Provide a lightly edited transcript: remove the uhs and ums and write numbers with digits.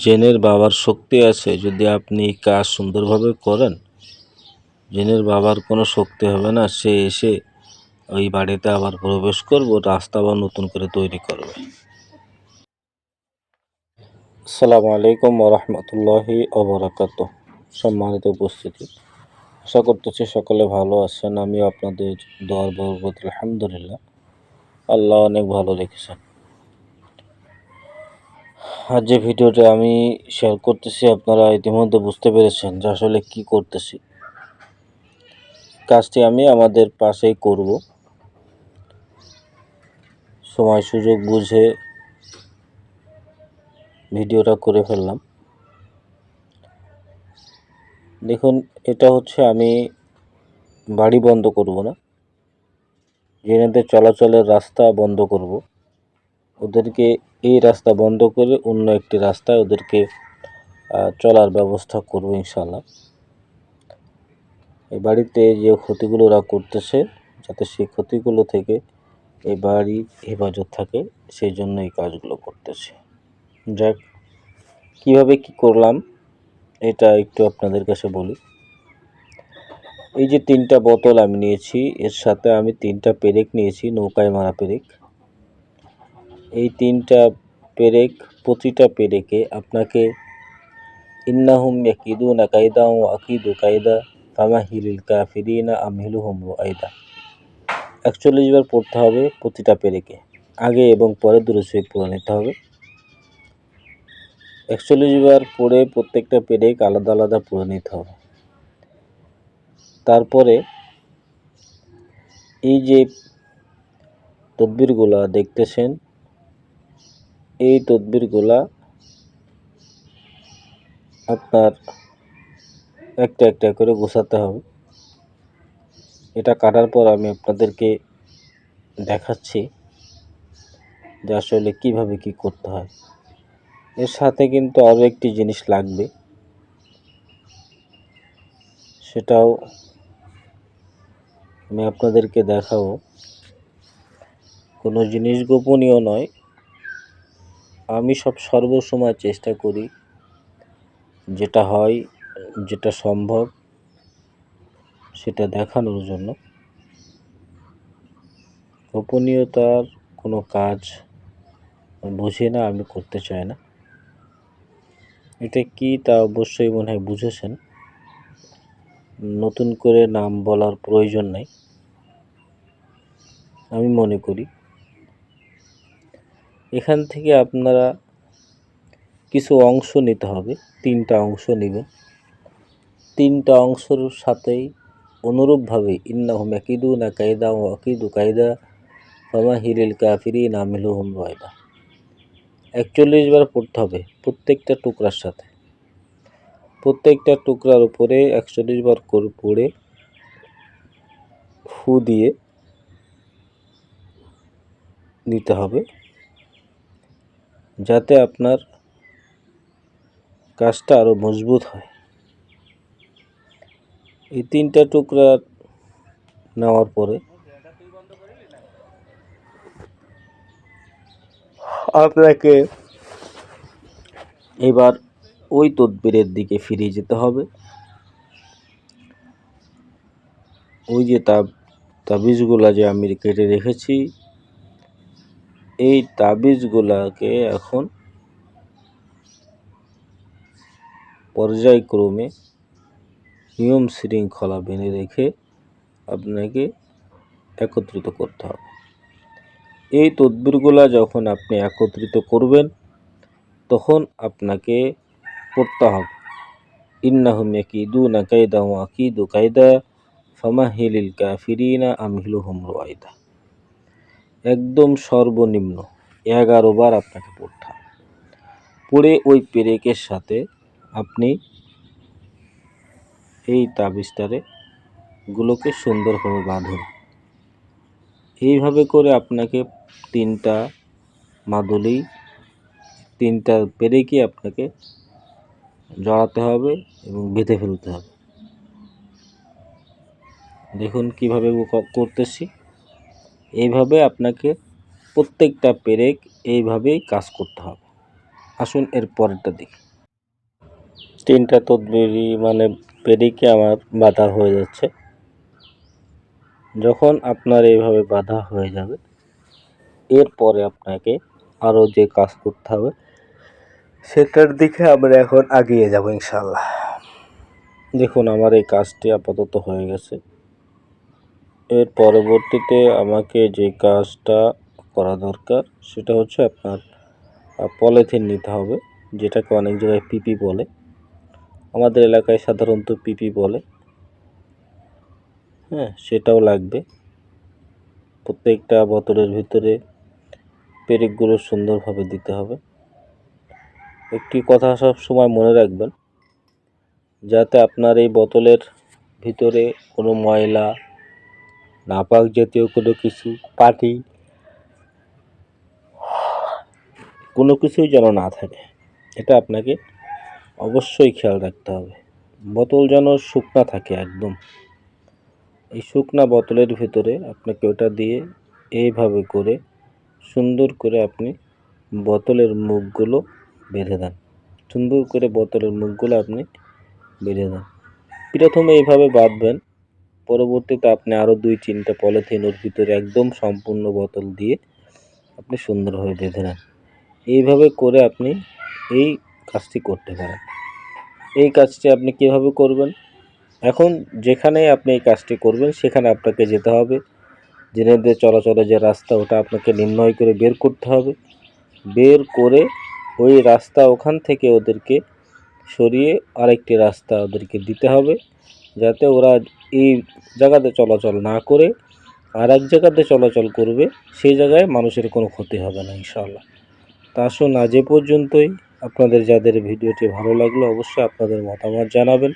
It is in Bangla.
জিনের বাবার শক্তি আছে যদি আপনি কাজ সুন্দরভাবে করেন, জিনের বাবার কোনো শক্তি হবে না, সে এসে ওই বাড়িতে আবার প্রবেশ করব, রাস্তা আবার নতুন করে তৈরি করবে। আসসালামু আলাইকুম ওরহমতুল্লাহি ওবরাকাত। সম্মানিত উপস্থিতি, আশা করতেছি সকলে ভালো আছেন। আমিও আপনাদের দোয়ার বরকত আলহামদুলিল্লাহ, আল্লাহ অনেক ভালো রেখেছেন। আজ যে ভিডিওটা আমি শেয়ার করতেছি আপনারা ইতিমধ্যে বুঝতে পেরেছেন যে আসলে কি করতেছি। কাজটি আমি আমাদের পাশেই করব, সময় সুযোগ বুঝে ভিডিওটা করে ফেললাম। দেখুন, এটা হচ্ছে আমি বাড়ি বন্ধ করব না, জেনেদের চলাচলের রাস্তা বন্ধ করব। ওদেরকে এই রাস্তা বন্ধ করে অন্য একটি রাস্তায় ওদেরকে চলার ব্যবস্থা করব ইনশাআল্লাহ। এই বাড়িতে যে ক্ষতিগুলো ওরা করতেছে, যাতে সেই ক্ষতিগুলো থেকে এই বাড়ি হেফাজত থাকে, সেই জন্য এই কাজগুলো করতেছে। যাক, কীভাবে কি করলাম এটা একটু আপনাদের কাছে বলি। এই যে 3টা বোতল আমি নিয়েছি, এর সাথে আমি 3টা পেরেক নিয়েছি, নৌকায় মারা পেরেক। এই 3টা পেরেক, প্রতিটা পেরেকে আপনাকে ইন্নাহুম ইয়াকিদুনা কায়দা ওয়া আকিদু কায়দা ফামাহিলিল কাফিরিনা আমহিলুহুম রুয়াইদা 41 বার পড়তে হবে প্রতিটা পেরেকে। আগে এবং পরে দুরূদ শরীফ পড়ে নিতে হবে। 41 বার পড়ে প্রত্যেকটা পেরেক আলাদা আলাদা পড়ে নিতে হবে। তারপরে এই যে তদবিরগুলা দেখতেছেন, এই তদবিরগুলা আপনার একটা একটা করে গোছাতে হবে। এটা কাটার পর আমি আপনাদেরকে দেখাচ্ছি যে আসলে কিভাবে কি করতে হয়। এর সাথে কিন্তু আরও একটি জিনিস লাগবে, সেটাও আমি আপনাদেরকে দেখাবো। কোনো জিনিস গোপনীয় নয়, আমি সর্বসময় চেষ্টা করি যেটা হয়, যেটা সম্ভব সেটা দেখানোর জন্য। গোপনীয়তার কোনো কাজ বুঝি না, আমি করতে চাই না। এটা কি তা অবশ্যই মনে হয় বুঝেছেন, নতুন করে নাম বলার প্রয়োজন নেই আমি মনে করি। এখান থেকে আপনারা কিছু অংশ নিতে হবে, 3টা অংশ নেবেন। 3টা অংশের সাথেই অনুরূপভাবে ইন্নাহুম ইয়াকিদুনা কায়দা ওয়া আকিদু কায়দা ফামাহিলিল কাফিরিনা আমহিলুহুম রুয়াইদা 41 বার পড়তে হবে প্রত্যেকটা টুকরার সাথে। প্রত্যেকটা টুকরার উপরে 41 বার করে পড়ে ফু দিয়ে নিতে হবে, যাতে আপনার কাজটা আরও মজবুত হয়। এই 3টা টুকরা নেওয়ার পরে আপনাকে এবার ওই তদবিরের দিকে ফিরে যেতে হবে। ওই যে তাবিজগুলা যে আমি কেটে রেখেছি, এই তাবিজগুলাকে এখন পর্যায়ক্রমে নিয়ম শৃঙ্খলা মেনে রেখে আপনাকে একত্রিত করতে হবে। এই তদবিরগুলা যখন আপনি একত্রিত করবেন, তখন আপনাকে পড়তে হবে ইন্নাহুম ইয়াকিদুনা কায়দা ওয়া আকিদু কায়দা ফামাহিলিল কাফিরিনা আমহিলুহুম রুয়াইদা। একদম সর্বনিম্ন 11 বার আপনাকে পড়তে হবে। পড়ে ওই পেরেকের সাথে আপনি এই তাবিজটারে গুলোকে সুন্দরভাবে বাঁধুন। এইভাবে করে আপনাকে 3টা মাদুলি, 3টা পেরেকই আপনাকে জড়াতে হবে এবং বেঁধে ফেলতে হবে। দেখুন কিভাবে করতেছি। এইভাবে আপনাকে প্রত্যেকটা পেরেক এইভাবেই কাজ করতে হবে। আসুন এর পরেরটা দেখি। 3টা তদবিরই মানে পেরেকে আমার বাধা হয়ে যাচ্ছে। যখন আপনার এইভাবে বাধা হয়ে যাবে, এরপরে আপনাকে আরও যে কাজ করতে হবে সেটার দিকে আমরা এখন এগিয়ে যাব ইনশাআল্লাহ। দেখুন আমার এই কাজটি আপাতত হয়ে গেছে। এর পরবর্তীতে আমাকে যে কাজটা করা দরকার সেটা হচ্ছে আপনার পলিথিন নিতে হবে, যেটাকে অনেক জায়গায় পিপি বলে, আমাদের এলাকায় সাধারণত পিপি বলে। হ্যাঁ, সেটাও লাগবে। প্রত্যেকটা বোতলের ভিতরে পেরেকগুলো সুন্দরভাবে দিতে হবে। একটি কথা সব সময় মনে রাখবেন, যাতে আপনার এই বোতলের ভিতরে কোনো ময়লা, নাপাক জাতীয় কোনো কিছু, পাটি, কোনো কিছুই যেন না থাকে। এটা আপনাকে অবশ্যই খেয়াল রাখতে হবে। বোতল যেন শুকনা থাকে একদম। এই শুকনা বোতলের ভিতরে আপনাকে ওটা দিয়ে এইভাবে করে সুন্দর করে আপনি বোতলের মুখগুলো বেঁধে দেন। সুন্দর করে বোতলের মুখগুলো আপনি বেঁধে দেন। প্রথমে এইভাবে বাঁধবেন, পরবর্তীতে আপনি আরও 2-3টা পলিথিন ওর ভিতরে একদম সম্পূর্ণ বোতল দিয়ে আপনি সুন্দরভাবে বেঁধে নেন। এইভাবে করে আপনি এই কাজটি করতে পারেন। এই কাজটি আপনি কীভাবে করবেন? এখন যেখানে আপনি এই কাজটি করবেন সেখানে আপনাকে যেতে হবে। জেনেদের চলাচলের যে রাস্তা ওটা আপনাকে নির্ণয় করে বের করতে হবে। বের করে ওই রাস্তা ওখান থেকে ওদেরকে সরিয়ে আরেকটি রাস্তা ওদেরকে দিতে হবে, যাতে ওরা এই জায়গাতে চলাচল না করে আর এক জায়গাতে চলাচল করবে, সেই জায়গায় মানুষের কোনো ক্ষতি হবে না ইনশাআল্লাহ। তা আসুন আজ এ পর্যন্তই। আপনাদের যাদের ভিডিওটি ভালো লাগলো অবশ্যই আপনাদের মতামত জানাবেন।